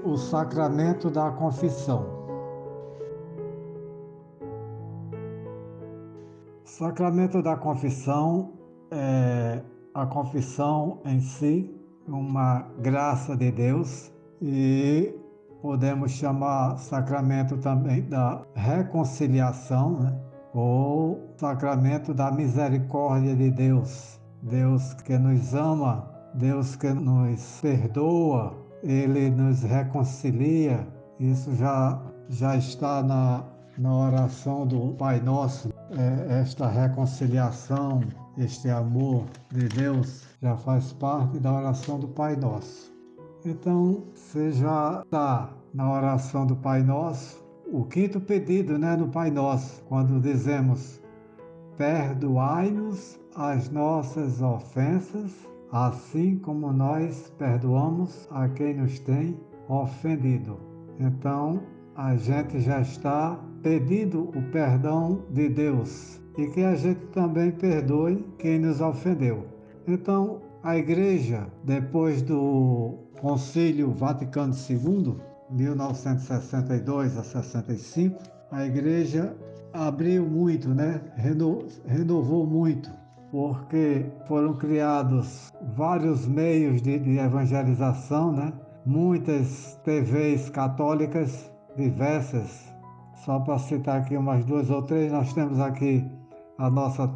o sacramento da confissão. O sacramento da confissão é a confissão em si, uma graça de Deus, e podemos chamar sacramento também da reconciliação, né? Ou sacramento da misericórdia de Deus. Deus que nos ama, Deus que nos perdoa, Ele nos reconcilia. Isso já está na oração do Pai Nosso. Esta reconciliação, este amor de Deus já faz parte da oração do Pai Nosso. Então, você já está na oração do Pai Nosso, o quinto pedido, né, no Pai Nosso, quando dizemos: perdoai-nos as nossas ofensas, assim como nós perdoamos a quem nos tem ofendido. Então, a gente já está pedindo o perdão de Deus e que a gente também perdoe quem nos ofendeu. Então, a Igreja, depois do Concílio Vaticano II, 1962 a 65, a Igreja abriu muito, né? Renovou muito, porque foram criados vários meios de evangelização, né? Muitas TVs católicas diversas. Só para citar aqui umas duas ou três, nós temos aqui a nossa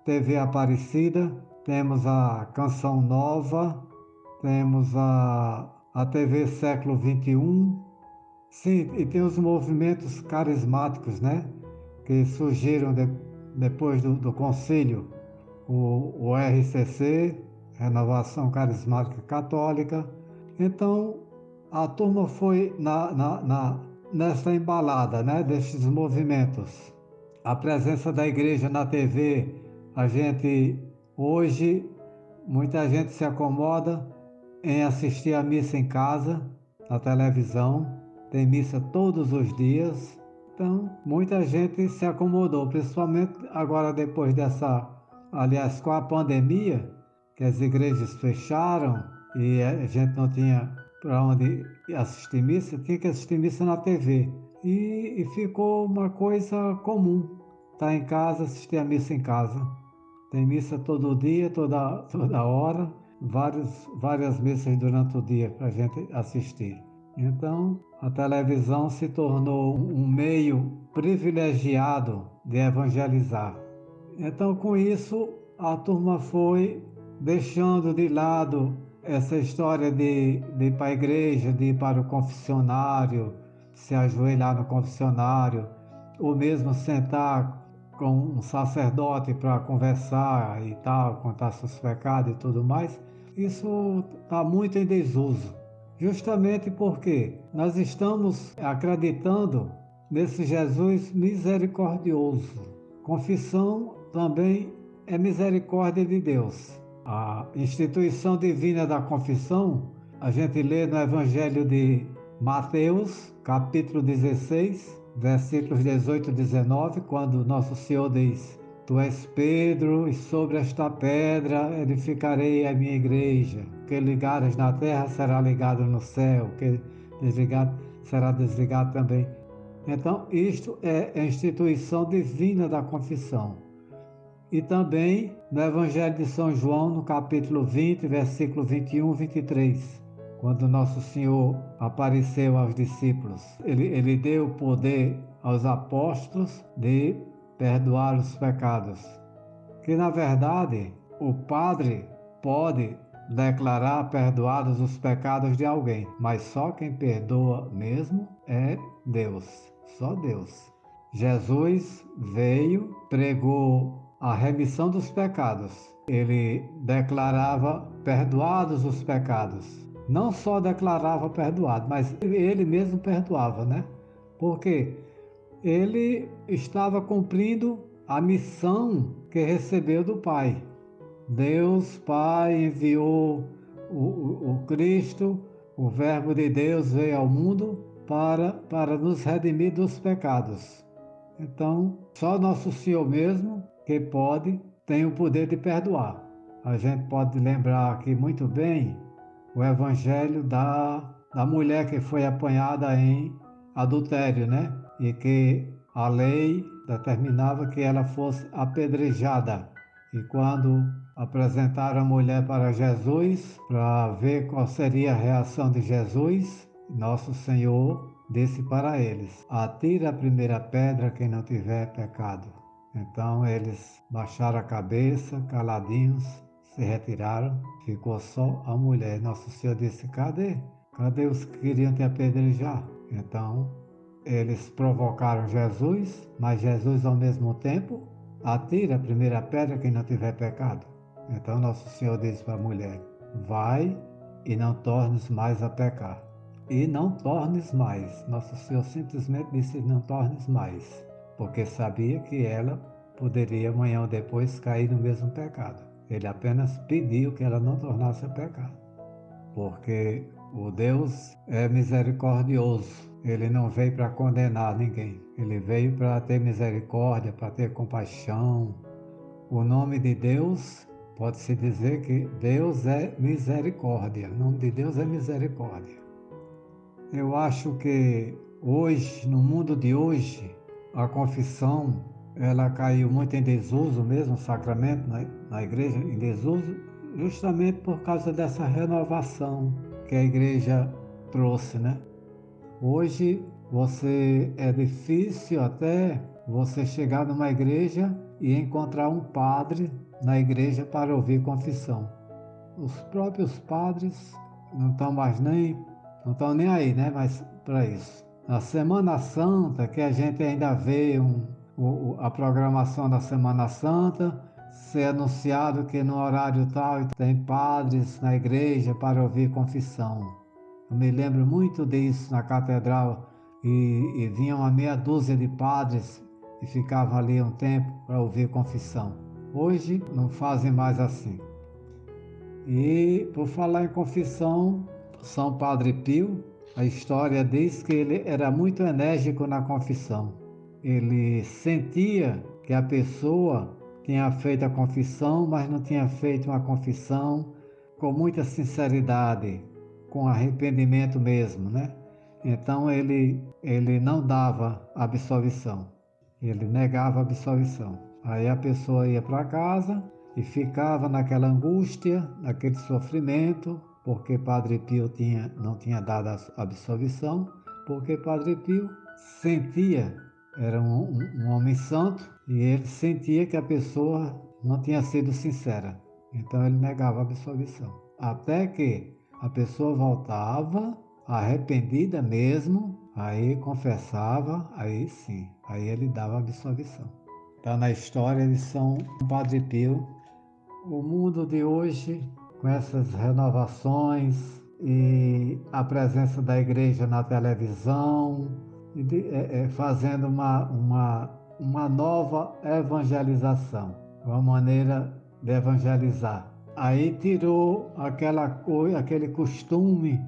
TV Aparecida, temos a Canção Nova, temos a TV Século XXI. Sim, e tem os movimentos carismáticos, né? Que surgiram depois do concílio, o RCC, Renovação Carismática Católica. Então, a turma foi nessa embalada, né, destes movimentos. A presença da igreja na TV, hoje, muita gente se acomoda em assistir a missa em casa, na televisão, tem missa todos os dias. Então, muita gente se acomodou, principalmente agora depois com a pandemia, que as igrejas fecharam e a gente não tinha para onde assistir missa, tinha que assistir missa na TV. E ficou uma coisa comum, estar em casa, assistir a missa em casa. Tem missa todo dia, toda hora, várias missas durante o dia para a gente assistir. Então, a televisão se tornou um meio privilegiado de evangelizar. Então, com isso, a turma foi deixando de lado essa história de ir para a igreja, de ir para o confessionário, se ajoelhar no confessionário, ou mesmo sentar com um sacerdote para conversar e tal, contar seus pecados e tudo mais. Isso está muito em desuso. Justamente porque nós estamos acreditando nesse Jesus misericordioso. Confissão também é misericórdia de Deus. A instituição divina da confissão, a gente lê no Evangelho de Mateus, capítulo 16, versículos 18 e 19, quando Nosso Senhor diz: Tu és Pedro, e sobre esta pedra edificarei a minha igreja. O que ligares na terra será ligado no céu, o que desligado será desligado também. Então, isto é a instituição divina da confissão. E também no Evangelho de São João, no capítulo 20, versículo 21 e 23, quando Nosso Senhor apareceu aos discípulos, ele deu poder aos apóstolos de perdoar os pecados. Que, na verdade, o Padre pode declarar perdoados os pecados de alguém, mas só quem perdoa mesmo é Deus, só Deus. Jesus veio, pregou a remissão dos pecados. Ele declarava perdoados os pecados. Não só declarava perdoado, mas ele mesmo perdoava, né? Porque ele estava cumprindo a missão que recebeu do Pai. Deus Pai enviou o Cristo, o Verbo de Deus veio ao mundo para nos redimir dos pecados. Então, só Nosso Senhor mesmo que tem o poder de perdoar. A gente pode lembrar aqui muito bem o Evangelho da da mulher que foi apanhada em adultério, né? E que a lei determinava que ela fosse apedrejada. E quando apresentaram a mulher para Jesus, para ver qual seria a reação de Jesus, nosso Senhor disse para eles: atira a primeira pedra quem não tiver pecado. Então eles baixaram a cabeça, caladinhos, se retiraram, ficou só a mulher. Nosso Senhor disse: cadê? Cadê os que queriam te apedrejar? Então eles provocaram Jesus, mas Jesus ao mesmo tempo atira a primeira pedra quem não tiver pecado. Então Nosso Senhor disse para a mulher: vai e não tornes mais a pecar. E não tornes mais. Nosso Senhor simplesmente disse: não tornes mais, porque sabia que ela poderia amanhã ou depois cair no mesmo pecado. Ele apenas pediu que ela não tornasse a pecar, porque o Deus é misericordioso. Ele não veio para condenar ninguém. Ele veio para ter misericórdia, para ter compaixão. O nome de Deus, pode-se dizer que Deus é misericórdia. O nome de Deus é misericórdia. Eu acho que hoje, no mundo de hoje, a confissão, ela caiu muito em desuso mesmo, o sacramento na igreja, em desuso, justamente por causa dessa renovação que a igreja trouxe, né? Hoje é difícil até você chegar numa igreja e encontrar um padre na igreja para ouvir confissão. Os próprios padres não estão nem aí, né? Mas para isso. Na Semana Santa, que a gente ainda vê a programação da Semana Santa, ser anunciado que no horário tal tem padres na igreja para ouvir confissão. Eu me lembro muito disso na catedral e vinha uma meia dúzia de padres e ficavam ali um tempo para ouvir confissão. Hoje não fazem mais assim. E por falar em confissão, São Padre Pio, a história diz que ele era muito enérgico na confissão. Ele sentia que a pessoa tinha feito a confissão, mas não tinha feito uma confissão com muita sinceridade, com arrependimento mesmo, né? Então ele não dava absolvição, ele negava a absolvição. Aí a pessoa ia para casa e ficava naquela angústia, naquele sofrimento, porque Padre Pio não tinha dado a absolvição, porque Padre Pio sentia, era um homem santo, e ele sentia que a pessoa não tinha sido sincera. Então ele negava a absolvição. Até que a pessoa voltava, arrependida mesmo, aí confessava, aí sim, aí ele dava a absolvição. Está na história de São Padre Pio. O mundo de hoje, com essas renovações e a presença da igreja na televisão, fazendo uma nova evangelização, uma maneira de evangelizar. Aí tirou aquele costume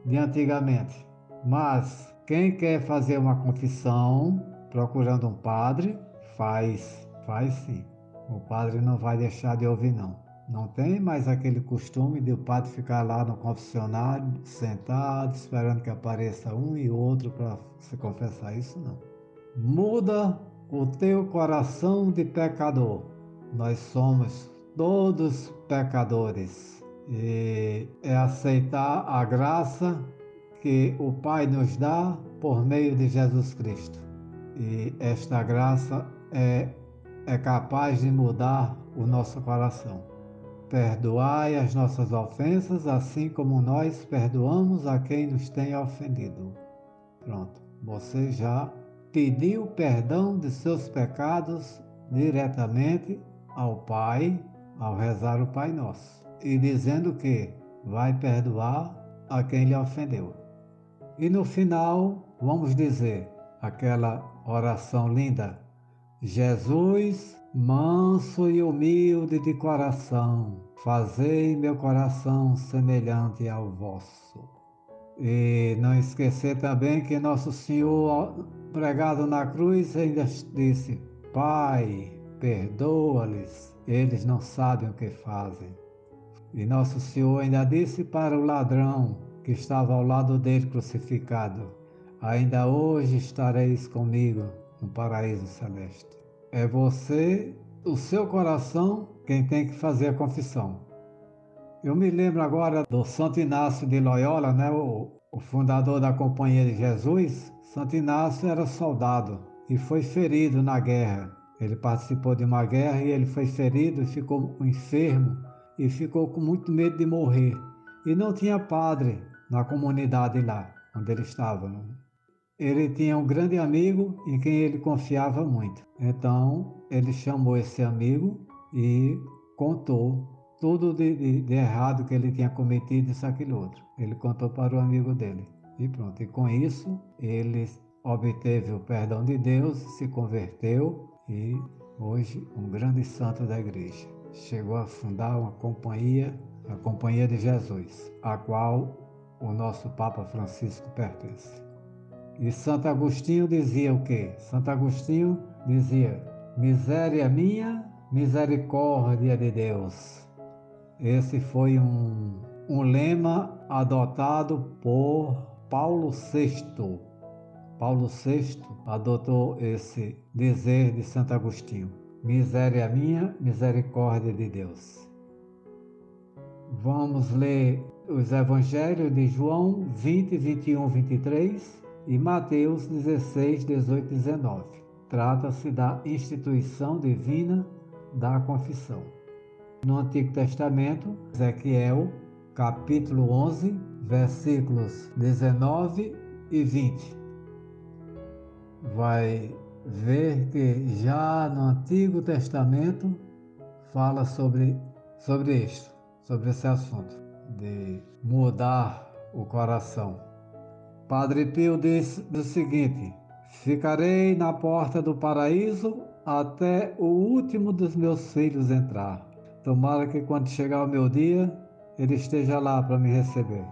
de antigamente. Mas quem quer fazer uma confissão procurando um padre, faz sim. O padre não vai deixar de ouvir, não. Não tem mais aquele costume de o padre ficar lá no confessionário, sentado, esperando que apareça um e outro para se confessar. Isso não. Muda o teu coração de pecador. Nós somos todos pecadores. E é aceitar a graça que o Pai nos dá por meio de Jesus Cristo. E esta graça é capaz de mudar o nosso coração. Perdoai as nossas ofensas, assim como nós perdoamos a quem nos tem ofendido. Pronto, você já pediu perdão de seus pecados diretamente ao Pai, ao rezar o Pai Nosso, e dizendo que vai perdoar a quem lhe ofendeu. E no final, vamos dizer aquela oração linda: Jesus, manso e humilde de coração, fazei meu coração semelhante ao vosso. E não esquecer também que Nosso Senhor, pregado na cruz, ainda disse: Pai, perdoa-lhes, eles não sabem o que fazem. E Nosso Senhor ainda disse para o ladrão que estava ao lado dele crucificado: ainda hoje estareis comigo no paraíso celeste. É você, o seu coração, quem tem que fazer a confissão. Eu me lembro agora do Santo Inácio de Loyola, né, o fundador da Companhia de Jesus. Santo Inácio era soldado e foi ferido na guerra. Ele participou de uma guerra e ele foi ferido e ficou enfermo e ficou com muito medo de morrer. E não tinha padre na comunidade lá onde ele estava. Ele tinha um grande amigo em quem ele confiava muito. Então ele chamou esse amigo e contou tudo de errado que ele tinha cometido, isso, aquilo, outro. Ele contou para o amigo dele. E pronto. E com isso, ele obteve o perdão de Deus, se converteu e hoje um grande santo da igreja. Chegou a fundar uma companhia, a Companhia de Jesus, a qual o nosso Papa Francisco pertence. E Santo Agostinho dizia o quê? Santo Agostinho dizia: miséria minha, misericórdia de Deus. Esse foi um lema adotado por Paulo VI. Paulo VI adotou esse dizer de Santo Agostinho: miséria minha, misericórdia de Deus. Vamos ler os evangelhos de João 20, 21, 23 e Mateus 16, 18 e 19. Trata-se da instituição divina da confissão. No Antigo Testamento, Ezequiel, capítulo 11, versículos 19 e 20. Vai ver que já no Antigo Testamento fala sobre isto, sobre esse assunto, de mudar o coração. Padre Pio diz o seguinte: ficarei na porta do paraíso até o último dos meus filhos entrar. Tomara que quando chegar o meu dia, ele esteja lá para me receber.